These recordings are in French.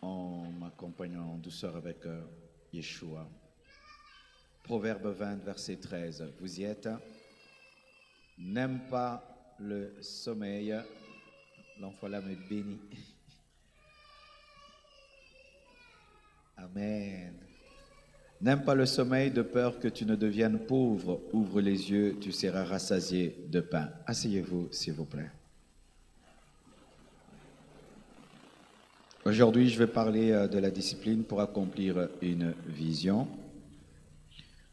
en m'accompagnant en douceur avec Yeshua. Proverbe 20, verset 13. Vous y êtes? N'aime pas le sommeil. L'enfant là me bénit. Amen. N'aime pas le sommeil de peur que tu ne deviennes pauvre. Ouvre les yeux, tu seras rassasié de pain. Asseyez-vous, s'il vous plaît. Aujourd'hui, je vais parler de la discipline pour accomplir une vision.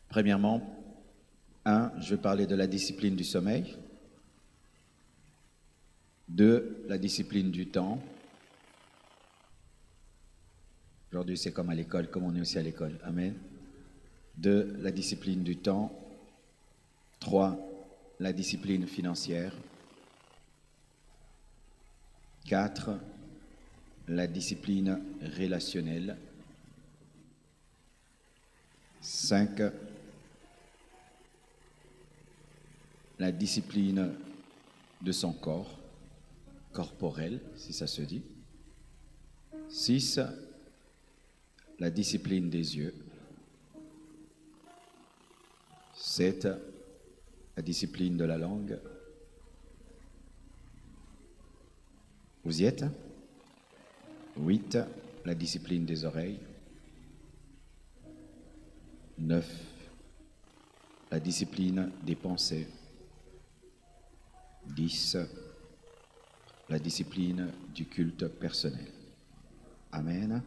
Premièrement, je vais parler de la discipline du sommeil. 2, la discipline du temps. Aujourd'hui, c'est comme à l'école, comme on est aussi à l'école. Amen. 2, la discipline du temps. 3, la discipline financière. 4, la discipline relationnelle. 5, la discipline de son corps, corporel, si ça se dit. 6, la discipline des yeux. 7, la discipline de la langue. Vous y êtes? 8, la discipline des oreilles. 9, la discipline des pensées. 10, la discipline du culte personnel. Amen.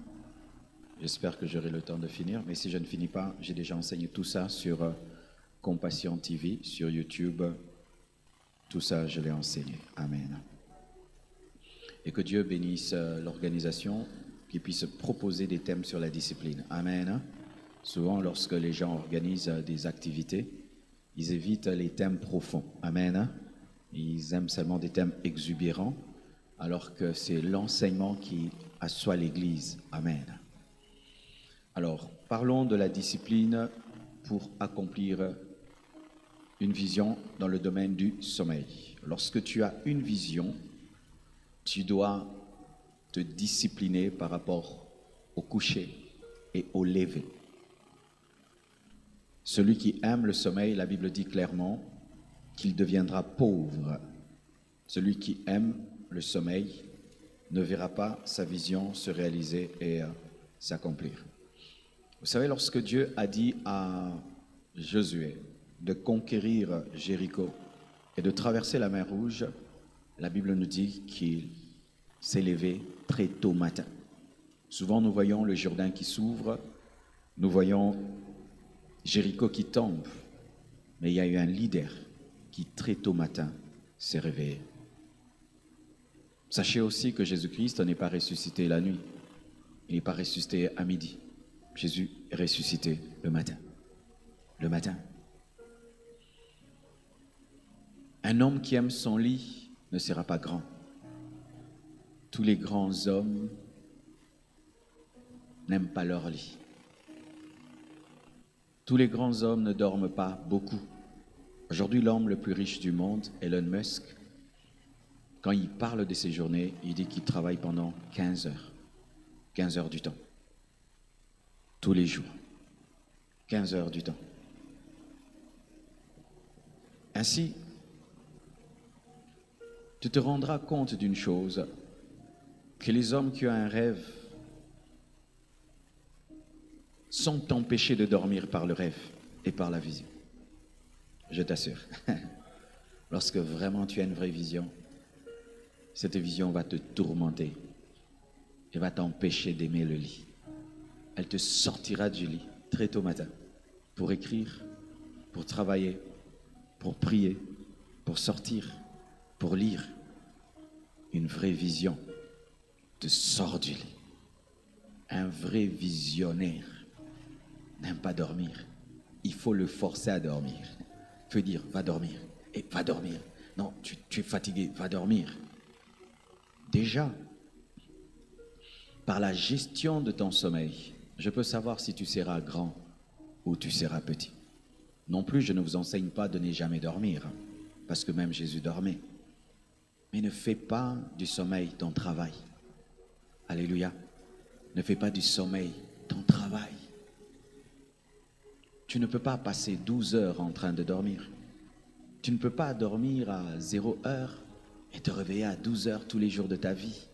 J'espère que j'aurai le temps de finir, mais si je ne finis pas, j'ai déjà enseigné tout ça sur Compassion TV, sur YouTube. Tout ça, je l'ai enseigné. Amen. Et que Dieu bénisse l'organisation, qui puisse proposer des thèmes sur la discipline. Amen. Souvent, lorsque les gens organisent des activités, ils évitent les thèmes profonds. Amen. Ils aiment seulement des thèmes exubérants, alors que c'est l'enseignement qui assoit l'Église. Amen. Alors, parlons de la discipline pour accomplir une vision dans le domaine du sommeil. Lorsque tu as une vision, tu dois te discipliner par rapport au coucher et au lever. Celui qui aime le sommeil, la Bible dit clairement qu'il deviendra pauvre. Celui qui aime le sommeil ne verra pas sa vision se réaliser et s'accomplir. Vous savez, lorsque Dieu a dit à Josué de conquérir Jéricho et de traverser la mer Rouge, la Bible nous dit qu'il s'est levé très tôt matin. Souvent, nous voyons le Jourdain qui s'ouvre, nous voyons Jéricho qui tombe, mais il y a eu un leader qui très tôt matin s'est réveillé. Sachez aussi que Jésus-Christ n'est pas ressuscité la nuit, il n'est pas ressuscité à midi. Jésus est ressuscité le matin. Le matin. Un homme qui aime son lit ne sera pas grand. Tous les grands hommes n'aiment pas leur lit. Tous les grands hommes ne dorment pas beaucoup. Aujourd'hui, l'homme le plus riche du monde, Elon Musk, quand il parle de ses journées, il dit qu'il travaille pendant 15 heures. 15 heures du temps. Tous les jours. 15 heures du temps. Ainsi, tu te rendras compte d'une chose, que les hommes qui ont un rêve sont empêchés de dormir par le rêve et par la vision. Je t'assure. Lorsque vraiment tu as une vraie vision, cette vision va te tourmenter et va t'empêcher d'aimer le lit. Elle te sortira du lit très tôt matin pour écrire, pour travailler, pour prier, pour sortir, pour lire. Une vraie vision te sort du lit. Un vrai visionnaire n'aime pas dormir. Il faut le forcer à dormir. Il faut dire, va dormir. Et va dormir. Non, tu es fatigué, va dormir. Déjà, par la gestion de ton sommeil, je peux savoir si tu seras grand ou tu seras petit. Non plus, je ne vous enseigne pas de ne jamais dormir, parce que même Jésus dormait. Mais ne fais pas du sommeil ton travail. Alléluia. Ne fais pas du sommeil ton travail. Tu ne peux pas passer 12 heures en train de dormir. Tu ne peux pas dormir à 0 heure et te réveiller à 12 heures tous les jours de ta vie.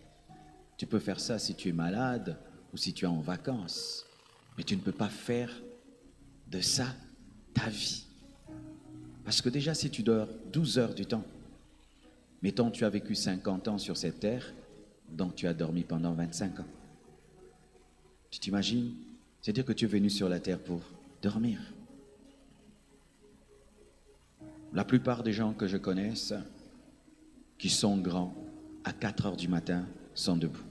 Tu peux faire ça si tu es malade ou si tu es en vacances. Mais tu ne peux pas faire de ça ta vie. Parce que déjà, si tu dors 12 heures du temps, mettons tu as vécu 50 ans sur cette terre, donc tu as dormi pendant 25 ans. Tu t'imagines? C'est-à-dire que tu es venu sur la terre pour dormir. La plupart des gens que je connaisse, qui sont grands, à 4 heures du matin, sont debout.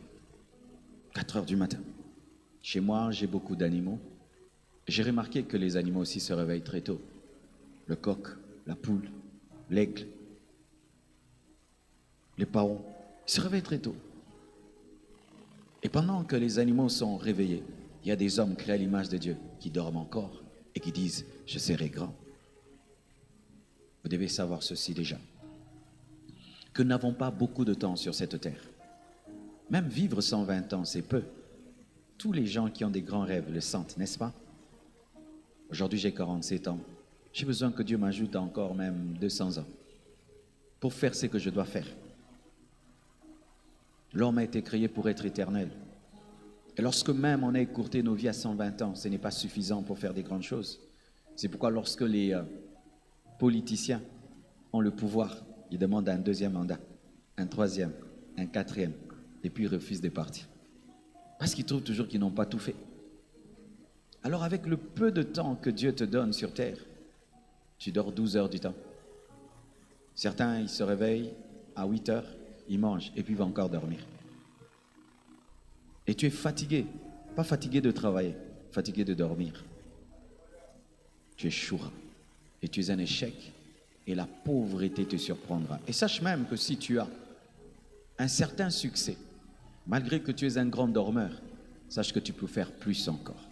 4 heures du matin. Chez moi, j'ai beaucoup d'animaux. J'ai remarqué que les animaux aussi se réveillent très tôt. Le coq, la poule, l'aigle, les paons, ils se réveillent très tôt. Et pendant que les animaux sont réveillés, il y a des hommes créés à l'image de Dieu qui dorment encore et qui disent « Je serai grand ». Vous devez savoir ceci déjà, que nous n'avons pas beaucoup de temps sur cette terre. Même vivre 120 ans, c'est peu. Tous les gens qui ont des grands rêves le sentent, n'est-ce pas? Aujourd'hui, j'ai 47 ans. J'ai besoin que Dieu m'ajoute encore même 200 ans pour faire ce que je dois faire. L'homme a été créé pour être éternel. Et lorsque même on a écourté nos vies à 120 ans, ce n'est pas suffisant pour faire des grandes choses. C'est pourquoi lorsque les politiciens ont le pouvoir, ils demandent un deuxième mandat, un troisième, un quatrième, et puis ils refusent de partir. Parce qu'ils trouvent toujours qu'ils n'ont pas tout fait. Alors avec le peu de temps que Dieu te donne sur terre, tu dors 12 heures du temps. Certains, ils se réveillent à 8 heures, ils mangent, et puis ils vont encore dormir. Et tu es fatigué, pas fatigué de travailler, fatigué de dormir. Tu échoueras. Et tu es un échec, et la pauvreté te surprendra. Et sache même que si tu as un certain succès, malgré que tu es un grand dormeur, sache que tu peux faire plus encore.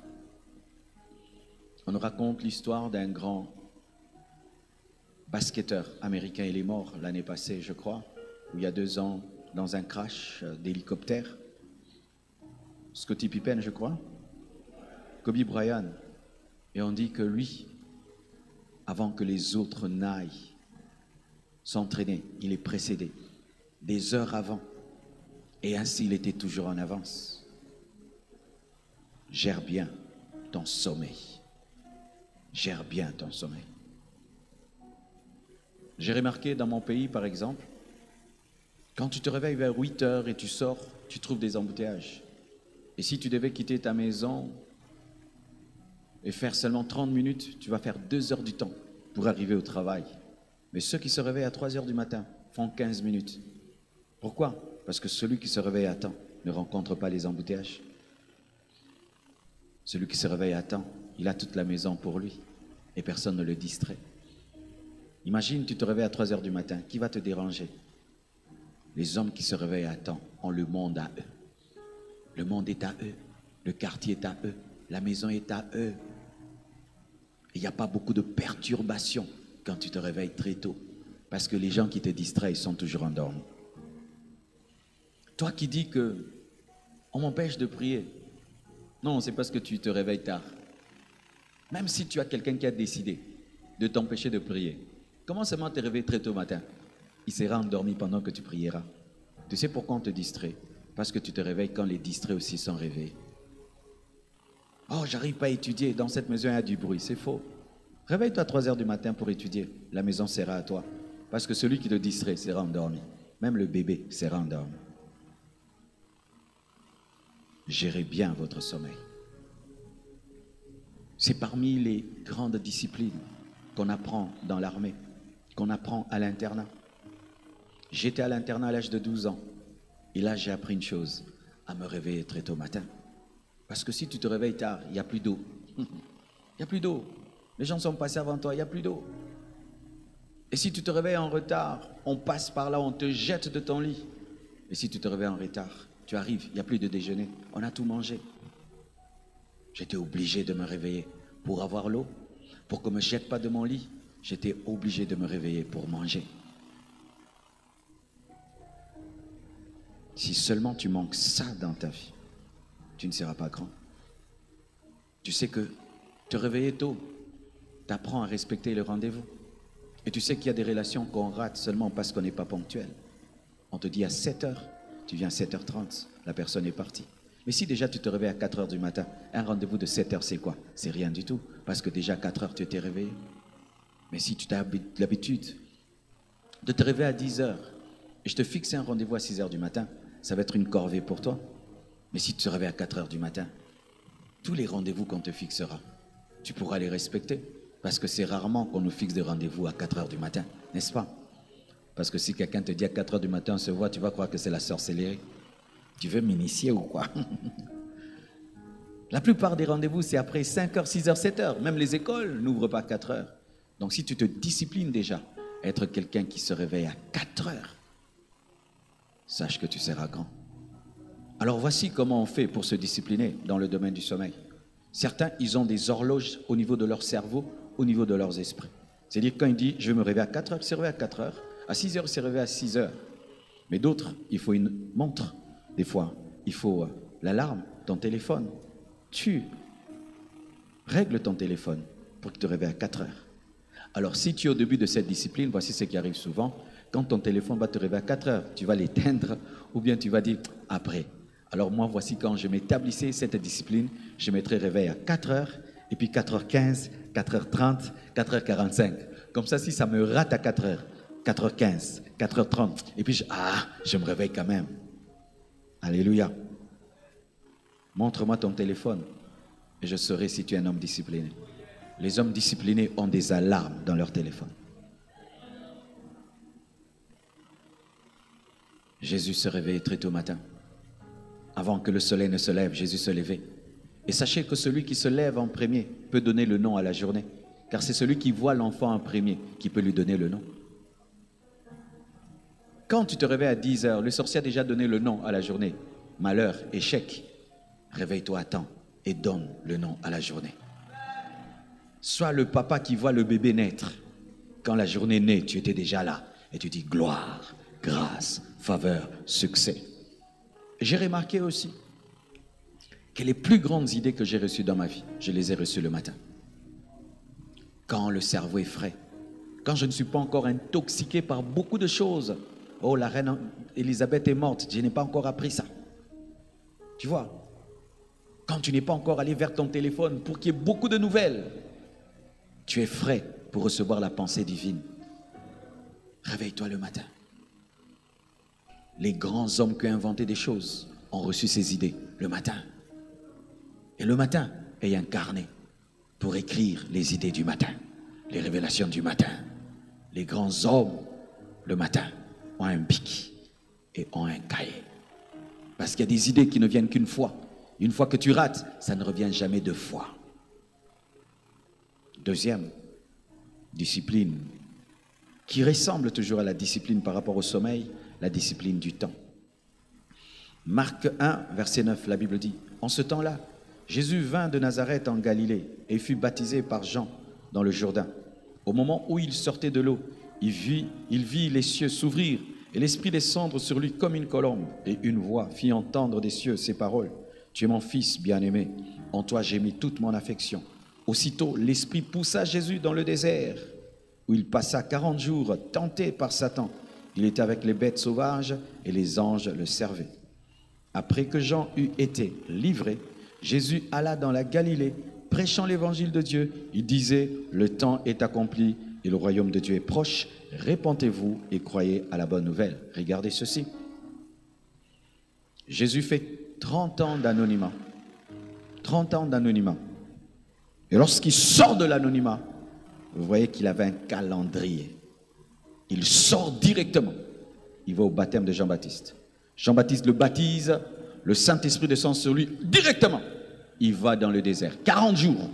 On nous raconte l'histoire d'un grand basketteur américain. Il est mort l'année passée, je crois, ou il y a 2 ans, dans un crash d'hélicoptère. Scottie Pippen, je crois. Kobe Bryant. Et on dit que lui, avant que les autres n'aillent s'entraîner, il est précédé des heures avant. Et ainsi, il était toujours en avance. Gère bien ton sommeil. Gère bien ton sommeil. J'ai remarqué dans mon pays, par exemple, quand tu te réveilles vers 8 heures et tu sors, tu trouves des embouteillages. Et si tu devais quitter ta maison et faire seulement 30 minutes, tu vas faire 2 heures du temps pour arriver au travail. Mais ceux qui se réveillent à 3 heures du matin font 15 minutes. Pourquoi? Parce que celui qui se réveille à temps ne rencontre pas les embouteillages. Celui qui se réveille à temps, il a toute la maison pour lui et personne ne le distrait. Imagine, tu te réveilles à 3 heures du matin, qui va te déranger? Les hommes qui se réveillent à temps ont le monde à eux. Le monde est à eux, le quartier est à eux, la maison est à eux. Il n'y a pas beaucoup de perturbations quand tu te réveilles très tôt, parce que les gens qui te distraient sont toujours endormis. Toi qui dis que on m'empêche de prier, non, c'est parce que tu te réveilles tard. Même si tu as quelqu'un qui a décidé de t'empêcher de prier, comment seulement te réveiller très tôt matin? Il sera endormi pendant que tu prieras. Tu sais pourquoi on te distrait? Parce que tu te réveilles quand les distraits aussi sont réveillés. Oh, j'arrive pas à étudier, dans cette maison il y a du bruit, c'est faux. Réveille-toi à 3 heures du matin pour étudier, la maison sera à toi. Parce que celui qui te distrait sera endormi. Même le bébé sera endormi. Gérez bien votre sommeil. C'est parmi les grandes disciplines qu'on apprend dans l'armée, qu'on apprend à l'internat. J'étais à l'internat à l'âge de 12 ans. Et là, j'ai appris une chose, à me réveiller très tôt matin. Parce que si tu te réveilles tard, il n'y a plus d'eau. Il n'y a plus d'eau. Les gens sont passés avant toi, il n'y a plus d'eau. Et si tu te réveilles en retard, on passe par là, on te jette de ton lit. Et si tu te réveilles en retard, tu arrives, il n'y a plus de déjeuner, on a tout mangé. J'étais obligé de me réveiller pour avoir l'eau. Pour qu'on ne me jette pas de mon lit, j'étais obligé de me réveiller pour manger. Si seulement tu manques ça dans ta vie, tu ne seras pas grand. Tu sais que te réveiller tôt, tu apprends à respecter le rendez-vous. Et tu sais qu'il y a des relations qu'on rate seulement parce qu'on n'est pas ponctuel. On te dit à 7 heures, tu viens à 7h30, la personne est partie. Mais si déjà tu te réveilles à 4 heures du matin, un rendez-vous de 7 heures, c'est quoi? C'est rien du tout, parce que déjà à 4 heures, tu t'es réveillé. Mais si tu as l'habitude de te réveiller à 10 heures, et je te fixe un rendez-vous à 6 heures du matin, ça va être une corvée pour toi. Mais si tu te réveilles à 4 heures du matin, tous les rendez-vous qu'on te fixera, tu pourras les respecter. Parce que c'est rarement qu'on nous fixe des rendez-vous à 4 heures du matin, n'est-ce pas? Parce que si quelqu'un te dit à 4 heures du matin, on se voit, tu vas croire que c'est la sorcellerie. Tu veux m'initier ou quoi? La plupart des rendez-vous, c'est après 5 heures, 6 heures, 7 heures. Même les écoles n'ouvrent pas 4 heures. Donc si tu te disciplines déjà à être quelqu'un qui se réveille à 4 heures, sache que tu seras grand. Alors voici comment on fait pour se discipliner dans le domaine du sommeil. Certains, ils ont des horloges au niveau de leur cerveau, au niveau de leurs esprits. C'est-à-dire quand ils disent, je vais me réveiller à 4 heures, ils se réveillent à 4 heures. À 6 heures, ils se réveillent à 6 heures. Mais d'autres, il faut une montre. Des fois, il faut l'alarme, ton téléphone. Tu règles ton téléphone pour qu'il te réveille à 4 heures. Alors, si tu es au début de cette discipline, voici ce qui arrive souvent. Quand ton téléphone va te réveiller à 4 heures, tu vas l'éteindre ou bien tu vas dire après. Alors moi, voici quand je m'établissais cette discipline, je mettrais réveil à 4 heures et puis 4h15, 4h30, 4h45. Comme ça, si ça me rate à 4 heures, 4h15, 4h30, et puis je me réveille quand même. Alléluia. Montre-moi ton téléphone et je saurai si tu es un homme discipliné. Les hommes disciplinés ont des alarmes dans leur téléphone. Jésus se réveillait très tôt matin. Avant que le soleil ne se lève, Jésus se levait. Et sachez que celui qui se lève en premier peut donner le nom à la journée. Car c'est celui qui voit l'enfant en premier qui peut lui donner le nom. Quand tu te réveilles à 10 heures, le sorcier a déjà donné le nom à la journée. Malheur, échec. Réveille-toi à temps et donne le nom à la journée. Sois le papa qui voit le bébé naître. Quand la journée naît, tu étais déjà là. Et tu dis gloire, grâce, faveur, succès. J'ai remarqué aussi que les plus grandes idées que j'ai reçues dans ma vie, je les ai reçues le matin. Quand le cerveau est frais, quand je ne suis pas encore intoxiqué par beaucoup de choses. Oh, la reine Elisabeth est morte, je n'ai pas encore appris ça. Tu vois, quand tu n'es pas encore allé vers ton téléphone pour qu'il y ait beaucoup de nouvelles, tu es frais pour recevoir la pensée divine. Réveille-toi le matin. Les grands hommes qui ont inventé des choses ont reçu ces idées le matin. Et le matin, aie un carnet pour écrire les idées du matin, les révélations du matin. Les grands hommes, le matin, ont un bic et ont un cahier. Parce qu'il y a des idées qui ne viennent qu'une fois. Une fois que tu rates, ça ne revient jamais deux fois. Deuxième discipline, qui ressemble toujours à la discipline par rapport au sommeil, la discipline du temps. Marc 1, verset 9, la Bible dit, « En ce temps-là, Jésus vint de Nazareth en Galilée et fut baptisé par Jean dans le Jourdain. Au moment où il sortait de l'eau, il vit les cieux s'ouvrir et l'Esprit descendre sur lui comme une colombe. Et une voix fit entendre des cieux ces paroles, « Tu es mon fils bien-aimé, en toi j'ai mis toute mon affection. » Aussitôt, l'Esprit poussa Jésus dans le désert, où il passa 40 jours tenté par Satan. Il était avec les bêtes sauvages et les anges le servaient. Après que Jean eut été livré, Jésus alla dans la Galilée, prêchant l'évangile de Dieu. Il disait, « Le temps est accompli et le royaume de Dieu est proche. Répentez-vous et croyez à la bonne nouvelle. » Regardez ceci. Jésus fait 30 ans d'anonymat. 30 ans d'anonymat. Et lorsqu'il sort de l'anonymat, vous voyez qu'il avait un calendrier. Il sort directement. Il va au baptême de Jean-Baptiste. Jean-Baptiste le baptise, le Saint-Esprit descend sur lui directement. Il va dans le désert. 40 jours.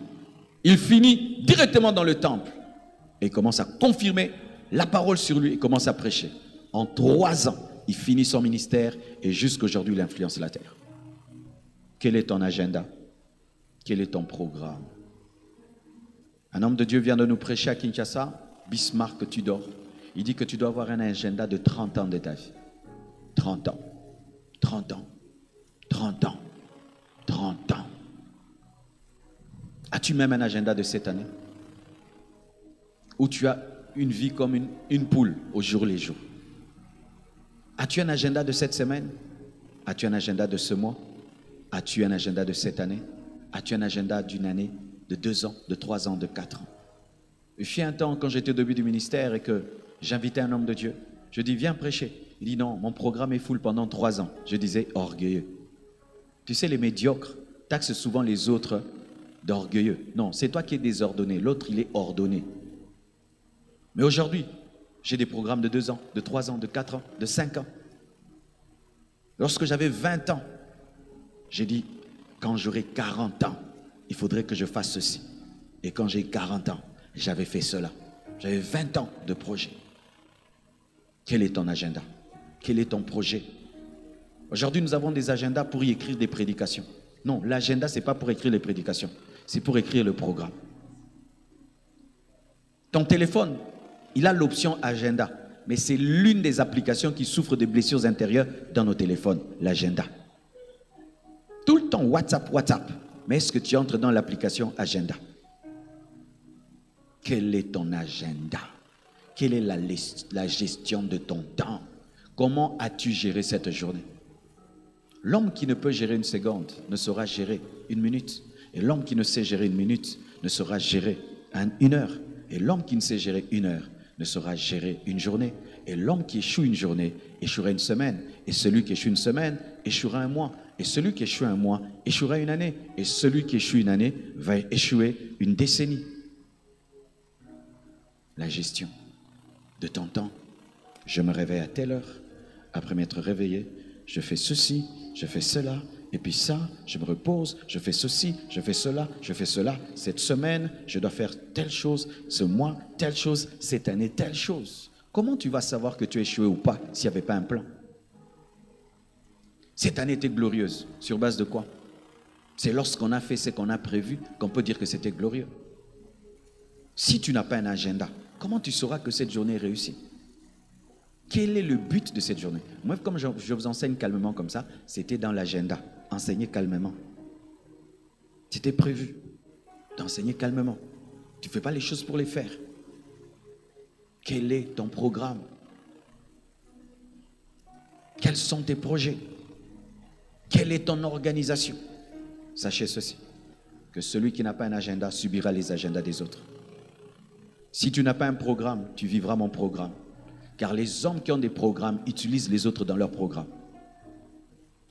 Il finit directement dans le temple. Et il commence à confirmer la parole sur lui et commence à prêcher. En 3 ans, il finit son ministère et jusqu'aujourd'hui, il influence la terre. Quel est ton agenda? Quel est ton programme? Un homme de Dieu vient de nous prêcher à Kinshasa, Bismarck Tudor. Il dit que tu dois avoir un agenda de 30 ans de ta vie. 30 ans. 30 ans. 30 ans. 30 As-tu même un agenda de cette année? Ou tu as une vie comme une poule au jour les jours? As-tu un agenda de cette semaine? As-tu un agenda de ce mois? As-tu un agenda de cette année? As-tu un agenda d'une année, de 2 ans, de 3 ans, de 4 ans? Il fut un temps, quand j'étais au début du ministère et que j'invitais un homme de Dieu, je dis, viens prêcher. Il dit, non, mon programme est full pendant 3 ans. Je disais, orgueilleux. Tu sais, les médiocres taxent souvent les autres d'orgueilleux. Non, c'est toi qui es désordonné. L'autre, il est ordonné. Mais aujourd'hui, j'ai des programmes de 2 ans, de 3 ans, de 4 ans, de 5 ans. Lorsque j'avais 20 ans, j'ai dit, quand j'aurai 40 ans, il faudrait que je fasse ceci. Et quand j'ai 40 ans, j'avais fait cela. J'avais 20 ans de projet. Quel est ton agenda? Quel est ton projet? Aujourd'hui, nous avons des agendas pour y écrire des prédications. Non, l'agenda, ce n'est pas pour écrire les prédications. C'est pour écrire le programme. Ton téléphone, il a l'option agenda. Mais c'est l'une des applications qui souffre de blessures intérieures dans nos téléphones, l'agenda. Tout le temps, WhatsApp. Mais est-ce que tu entres dans l'application agenda? Quel est ton agenda? Quelle est la gestion de ton temps? Comment as-tu géré cette journée? L'homme qui ne peut gérer une seconde ne saura gérer une minute. Et l'homme qui ne sait gérer une minute ne saura gérer une heure. Et l'homme qui ne sait gérer une heure ne saura gérer une journée. Et l'homme qui échoue une journée échouera une semaine. Et celui qui échoue une semaine échouera un mois. Et celui qui échoue un mois échouera une année. Et celui qui échoue une année va échouer une décennie. La gestion de ton temps. Je me réveille à telle heure. Après m'être réveillé, je fais ceci, je fais cela. Et puis ça, je me repose, je fais ceci, je fais cela, je fais cela. Cette semaine, je dois faire telle chose. Ce mois, telle chose. Cette année, telle chose. Comment tu vas savoir que tu as échoué ou pas s'il n'y avait pas un plan? Cette année était glorieuse. Sur base de quoi? C'est lorsqu'on a fait ce qu'on a prévu qu'on peut dire que c'était glorieux. Si tu n'as pas un agenda, comment tu sauras que cette journée est réussie? Quel est le but de cette journée? Moi, comme je vous enseigne calmement comme ça, c'était dans l'agenda. Enseigner calmement. C'était prévu d'enseigner calmement. Tu ne fais pas les choses pour les faire. Quel est ton programme? Quels sont tes projets? Quelle est ton organisation? Sachez ceci, que celui qui n'a pas un agenda subira les agendas des autres. Si tu n'as pas un programme, tu vivras mon programme. Car les hommes qui ont des programmes utilisent les autres dans leur programme.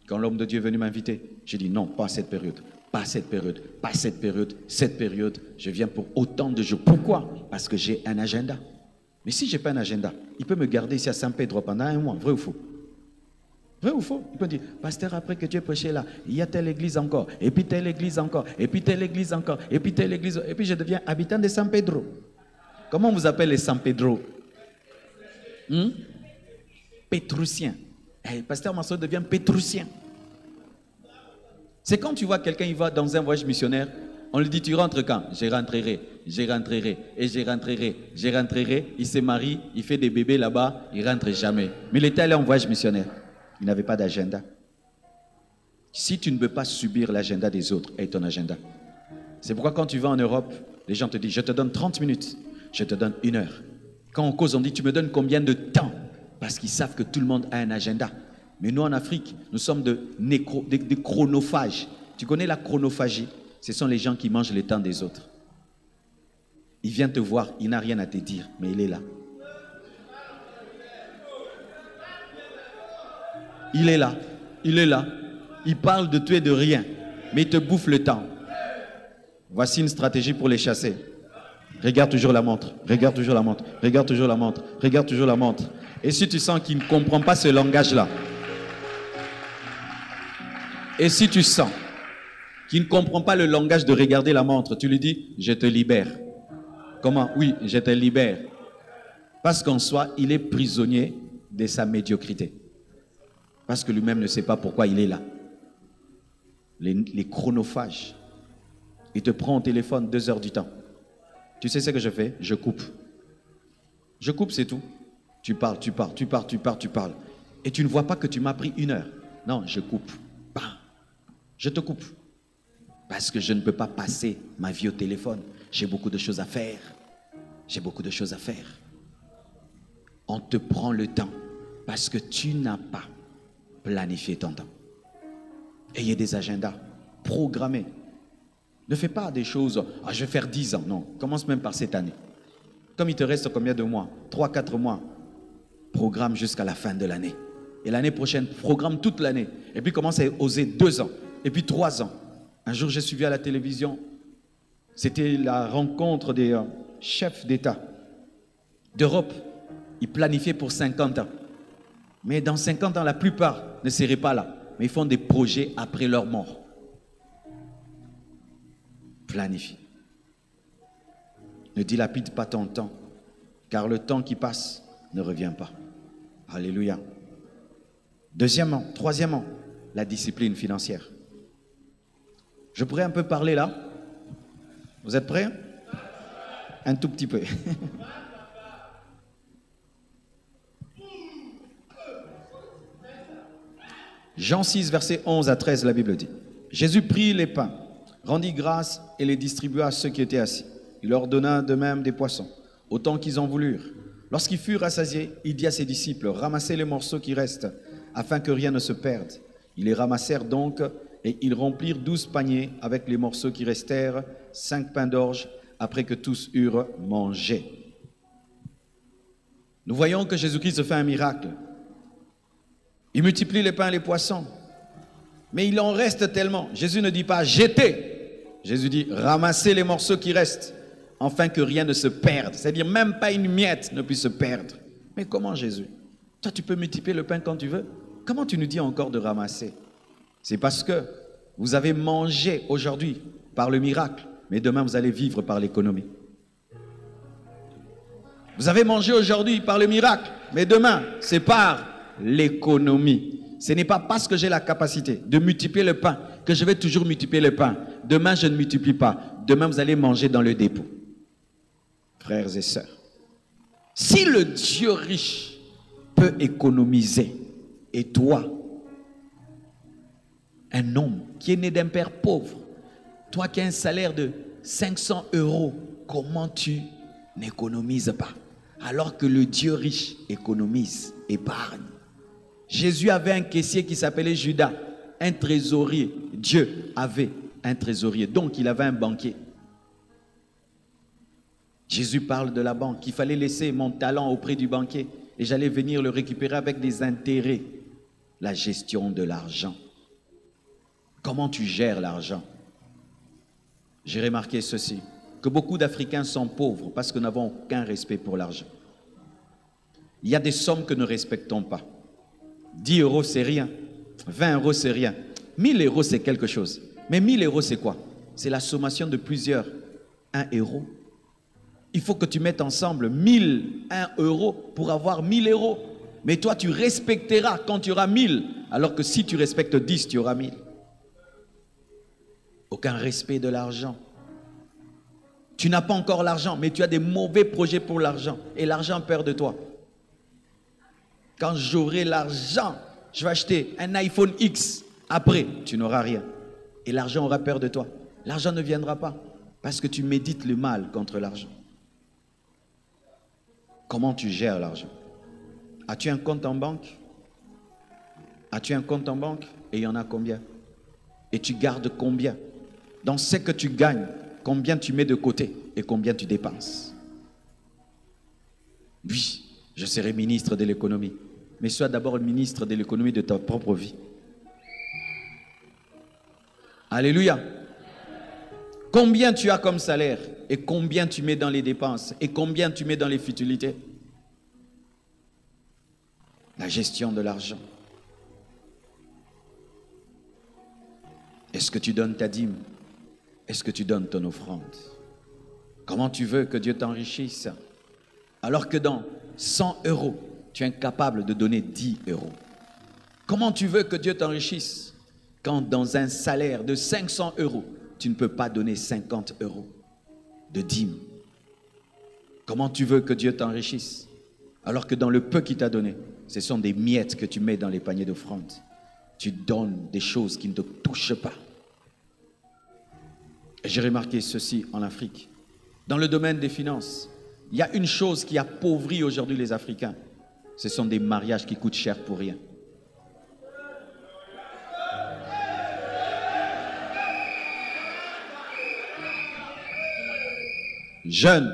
Quand l'homme de Dieu est venu m'inviter, j'ai dit non, pas cette période, pas cette période, pas cette période, cette période. Je viens pour autant de jours. Pourquoi? Parce que j'ai un agenda. Mais si je n'ai pas un agenda, il peut me garder ici à Saint-Pedro pendant 1 mois. Vrai ou faux? Vrai ou faux? Il peut dire, pasteur, après que tu aies prêché là, il y a telle église encore, et puis telle église encore, et puis telle église encore, et puis telle église, et puis je deviens habitant de Saint-Pedro. Comment on vous appelle les Saint-Pedro? Pétrucien. Pasteur Masson devient pétrucien. C'est quand tu vois quelqu'un, il va dans un voyage missionnaire, on lui dit, tu rentres quand? Je rentrerai, et je rentrerai. Il se marie, il fait des bébés là-bas, il rentre jamais. Mais il était allé en voyage missionnaire. Il n'avait pas d'agenda. Si tu ne peux pas subir l'agenda des autres, aie ton agenda. C'est pourquoi quand tu vas en Europe, les gens te disent, je te donne 30 minutes, je te donne 1 heure. Quand on cause, on dit, tu me donnes combien de temps? Parce qu'ils savent que tout le monde a un agenda. Mais nous, en Afrique, nous sommes des chronophages. Tu connais la chronophagie? Ce sont les gens qui mangent le temps des autres. Il vient te voir, il n'a rien à te dire, mais il est là. Il est là, il est là. Il parle de tout et de rien, mais il te bouffe le temps. Voici une stratégie pour les chasser. Regarde toujours la montre, regarde toujours la montre, regarde toujours la montre, regarde toujours la montre. Et si tu sens qu'il ne comprend pas ce langage-là, et si tu sens qu'il ne comprend pas le langage de regarder la montre, tu lui dis, je te libère. Comment? Oui, je te libère. Parce qu'en soi, il est prisonnier de sa médiocrité. Parce que lui-même ne sait pas pourquoi il est là. Les chronophages. Il te prend au téléphone 2 heures du temps. Tu sais ce que je fais? Je coupe. Je coupe, c'est tout. Tu parles. Et tu ne vois pas que tu m'as pris 1 heure. Non, je coupe. Bah, je te coupe. Parce que je ne peux pas passer ma vie au téléphone. J'ai beaucoup de choses à faire. J'ai beaucoup de choses à faire. On te prend le temps parce que tu n'as pas planifié ton temps. Ayez des agendas programmés. Ne fais pas des choses, ah, je vais faire 10 ans. Non, commence même par cette année. Comme il te reste combien de mois? 3, 4 mois. Programme jusqu'à la fin de l'année. Et l'année prochaine, programme toute l'année. Et puis commence à oser 2 ans. Et puis 3 ans. Un jour, j'ai suivi à la télévision. C'était la rencontre des chefs d'État d'Europe. Ils planifiaient pour 50 ans. Mais dans 50 ans, la plupart ne seraient pas là. Mais ils font des projets après leur mort. Planifie. Ne dilapide pas ton temps, car le temps qui passe ne revient pas. Alléluia. Deuxièmement, troisièmement, la discipline financière. Je pourrais un peu parler là. Vous êtes prêts? Un tout petit peu. Jean 6, versets 11 à 13, la Bible dit: Jésus prit les pains, rendit grâce et les distribua à ceux qui étaient assis. Il leur donna de même des poissons, autant qu'ils en voulurent. Lorsqu'ils furent rassasiés, il dit à ses disciples: Ramassez les morceaux qui restent, afin que rien ne se perde. Ils les ramassèrent donc, et ils remplirent 12 paniers avec les morceaux qui restèrent, 5 pains d'orge, après que tous eurent mangé. Nous voyons que Jésus-Christ fait un miracle. Il multiplie les pains et les poissons. Mais il en reste tellement. Jésus ne dit pas jetez. Jésus dit ramassez les morceaux qui restent, afin que rien ne se perde. C'est-à-dire même pas une miette ne puisse se perdre. Mais comment, Jésus? Toi, tu peux multiplier le pain quand tu veux. Comment tu nous dis encore de ramasser? C'est parce que vous avez mangé aujourd'hui par le miracle, mais demain vous allez vivre par l'économie. Vous avez mangé aujourd'hui par le miracle, mais demain c'est par l'économie. Ce n'est pas parce que j'ai la capacité de multiplier le pain que je vais toujours multiplier le pain. Demain je ne multiplie pas. Demain vous allez manger dans le dépôt. Frères et sœurs, si le Dieu riche peut économiser, et toi, un homme qui est né d'un père pauvre, toi qui as un salaire de 500 €, comment tu n'économises pas? Alors que le Dieu riche économise, épargne. Jésus avait un caissier qui s'appelait Judas, un trésorier. Dieu avait un trésorier, donc il avait un banquier. Jésus parle de la banque. Il fallait laisser mon talent auprès du banquier et j'allais venir le récupérer avec des intérêts. La gestion de l'argent. Comment tu gères l'argent? J'ai remarqué ceci, que beaucoup d'Africains sont pauvres parce que nous n'avons aucun respect pour l'argent. Il y a des sommes que nous ne respectons pas. 10 € c'est rien, 20 € c'est rien, 1000 € c'est quelque chose. Mais 1000 € c'est quoi? C'est la sommation de plusieurs 1 €. Il faut que tu mettes ensemble 1001 € pour avoir 1000 €. Mais toi tu respecteras quand tu auras 1000, alors que si tu respectes 10, tu auras 1000. Aucun respect de l'argent. Tu n'as pas encore l'argent, mais tu as des mauvais projets pour l'argent. Et l'argent perd de toi. Quand j'aurai l'argent, je vais acheter un iPhone X. Après, tu n'auras rien. Et l'argent aura peur de toi. L'argent ne viendra pas. Parce que tu médites le mal contre l'argent. Comment tu gères l'argent? As-tu un compte en banque? As-tu un compte en banque? Et il y en a combien? Et tu gardes combien? Dans ce que tu gagnes, combien tu mets de côté et combien tu dépenses? Oui, je serai ministre de l'économie. Mais sois d'abord le ministre de l'économie de ta propre vie. Alléluia. Combien tu as comme salaire et combien tu mets dans les dépenses et combien tu mets dans les futilités? La gestion de l'argent. Est-ce que tu donnes ta dîme? Est-ce que tu donnes ton offrande? Comment tu veux que Dieu t'enrichisse alors que dans 100 €, tu es incapable de donner 10 €? Comment tu veux que Dieu t'enrichisse quand dans un salaire de 500 €, tu ne peux pas donner 50 € de dîme? Comment tu veux que Dieu t'enrichisse alors que dans le peu qu'il t'a donné, ce sont des miettes que tu mets dans les paniers d'offrande? Tu donnes des choses qui ne te touchent pas. J'ai remarqué ceci en Afrique. Dans le domaine des finances, il y a une chose qui appauvrit aujourd'hui les Africains. Ce sont des mariages qui coûtent cher pour rien. Jeunes,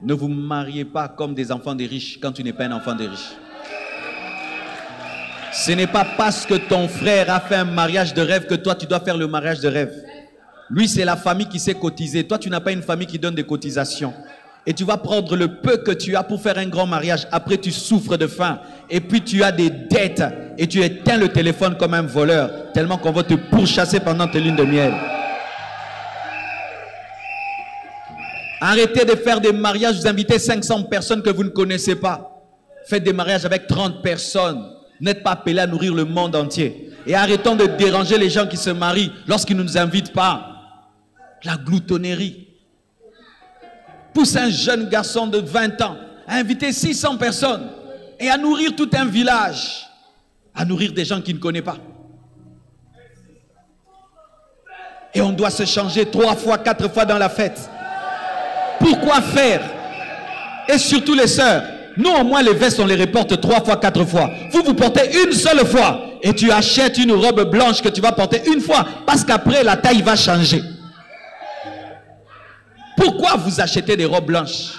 ne vous mariez pas comme des enfants des riches quand tu n'es pas un enfant des riches. Ce n'est pas parce que ton frère a fait un mariage de rêve que toi tu dois faire le mariage de rêve. Lui, c'est la famille qui sait cotiser. Toi, tu n'as pas une famille qui donne des cotisations. Et tu vas prendre le peu que tu as pour faire un grand mariage. Après, tu souffres de faim. Et puis, tu as des dettes. Et tu éteins le téléphone comme un voleur. Tellement qu'on va te pourchasser pendant tes lunes de miel. Arrêtez de faire des mariages. Vous invitez 500 personnes que vous ne connaissez pas. Faites des mariages avec 30 personnes. Vous n'êtes pas appelés à nourrir le monde entier. Et arrêtons de déranger les gens qui se marient lorsqu'ils ne nous invitent pas. La gloutonnerie. Pousse un jeune garçon de 20 ans à inviter 600 personnes et à nourrir tout un village, à nourrir des gens qu'il ne connaît pas. Et on doit se changer 3 fois, 4 fois dans la fête. Pourquoi faire? Et surtout les sœurs, nous au moins les vestes on les reporte 3 fois, 4 fois. Vous, vous portez une seule fois et tu achètes une robe blanche que tu vas porter une fois parce qu'après la taille va changer. Pourquoi vous achetez des robes blanches?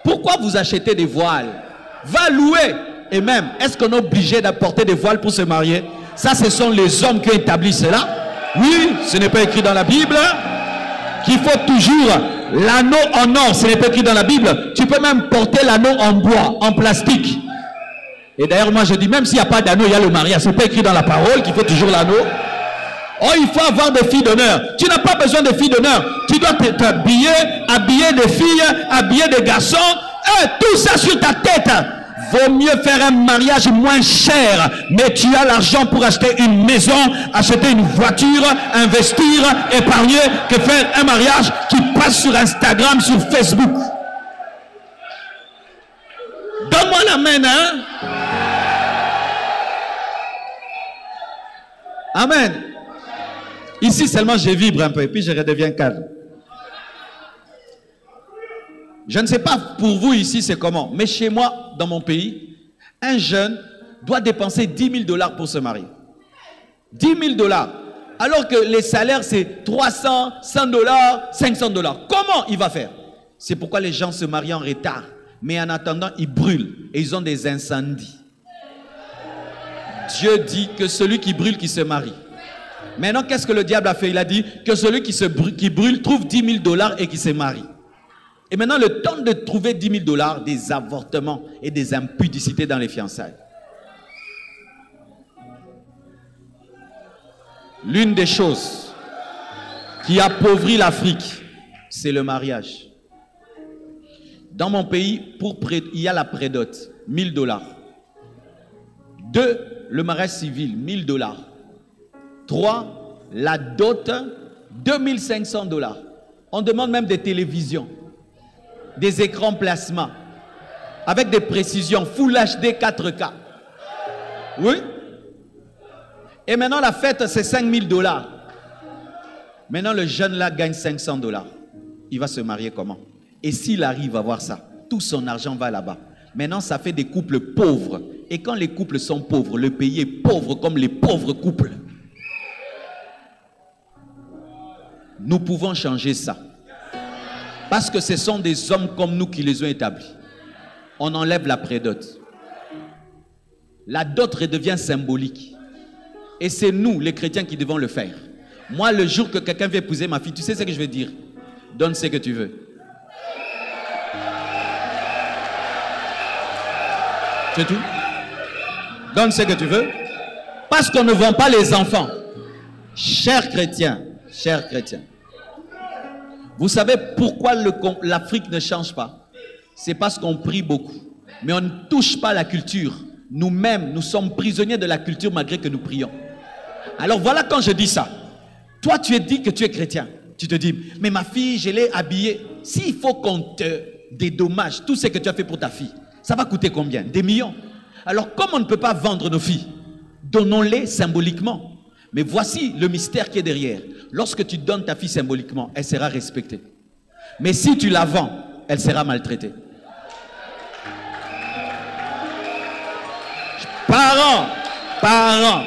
Pourquoi vous achetez des voiles? Va louer. Et même, est-ce qu'on est obligé d'apporter des voiles pour se marier? Ça, ce sont les hommes qui ont établi cela. Oui, ce n'est pas écrit dans la Bible. Qu'il faut toujours l'anneau en or, ce n'est pas écrit dans la Bible. Tu peux même porter l'anneau en bois, en plastique. Et d'ailleurs, moi je dis, même s'il n'y a pas d'anneau, il y a le mariage. Ce n'est pas écrit dans la parole qu'il faut toujours l'anneau. Oh, il faut avoir des filles d'honneur. Tu n'as pas besoin de filles d'honneur. Tu dois t'habiller, habiller des filles, habiller des garçons. Et tout ça sur ta tête. Vaut mieux faire un mariage moins cher. Mais tu as l'argent pour acheter une maison, acheter une voiture, investir, épargner, que faire un mariage qui passe sur Instagram, sur Facebook. Donne-moi la main, hein? Amen. Ici seulement je vibre un peu et puis je redeviens calme. Je ne sais pas pour vous ici c'est comment, mais chez moi, dans mon pays, un jeune doit dépenser 10 000 $ pour se marier. 10 000 $. Alors que les salaires c'est 300, 100 $, 500 $. Comment il va faire? C'est pourquoi les gens se marient en retard. Mais en attendant, ils brûlent et ils ont des incendies. Dieu dit que celui qui brûle, qui se marie. Maintenant, qu'est-ce que le diable a fait? Il a dit que celui qui brûle trouve 10 000 $ et qui se marie. Et maintenant, le temps de trouver 10 000 $, des avortements et des impudicités dans les fiançailles. L'une des choses qui appauvrit l'Afrique, c'est le mariage. Dans mon pays, il y a la prédote, 1 000 $. 2, le mariage civil, 1 000 $. 3, la dot, 2 500 $. On demande même des télévisions, des écrans plasma, avec des précisions, Full HD 4K. Oui. Et maintenant, la fête, c'est 5 000 $. Maintenant, le jeune là gagne 500 $. Il va se marier comment? Et s'il arrive à voir ça, tout son argent va là-bas. Maintenant, ça fait des couples pauvres. Et quand les couples sont pauvres, le pays est pauvre comme les pauvres couples. Nous pouvons changer ça. Parce que ce sont des hommes comme nous qui les ont établis. On enlève la prédote. La dot redevient symbolique. Et c'est nous, les chrétiens, qui devons le faire. Moi, le jour que quelqu'un veut épouser ma fille, tu sais ce que je vais dire? Donne ce que tu veux. C'est tout. Donne ce que tu veux. Parce qu'on ne vend pas les enfants. Chers chrétiens, vous savez pourquoi l'Afrique ne change pas? C'est parce qu'on prie beaucoup. Mais on ne touche pas la culture. Nous-mêmes, nous sommes prisonniers de la culture malgré que nous prions. Alors voilà quand je dis ça. Toi, tu es dit que tu es chrétien. Tu te dis, mais ma fille, je l'ai habillée. S'il faut qu'on te dédommage tout ce que tu as fait pour ta fille, ça va coûter combien? Des millions. Alors, comme on ne peut pas vendre nos filles, donnons-les symboliquement. Mais voici le mystère qui est derrière. Lorsque tu donnes ta fille symboliquement, elle sera respectée. Mais si tu la vends, elle sera maltraitée. Parents,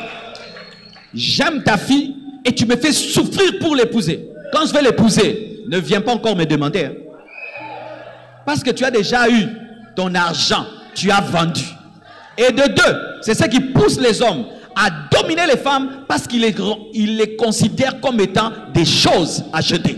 j'aime ta fille et tu me fais souffrir pour l'épouser. Quand je vais l'épouser, ne viens pas encore me demander. Hein. Parce que tu as déjà eu ton argent, tu as vendu. Et de deux, c'est ce qui pousse les hommes à dominer les femmes parce qu'ils les considèrent comme étant des choses à jeter.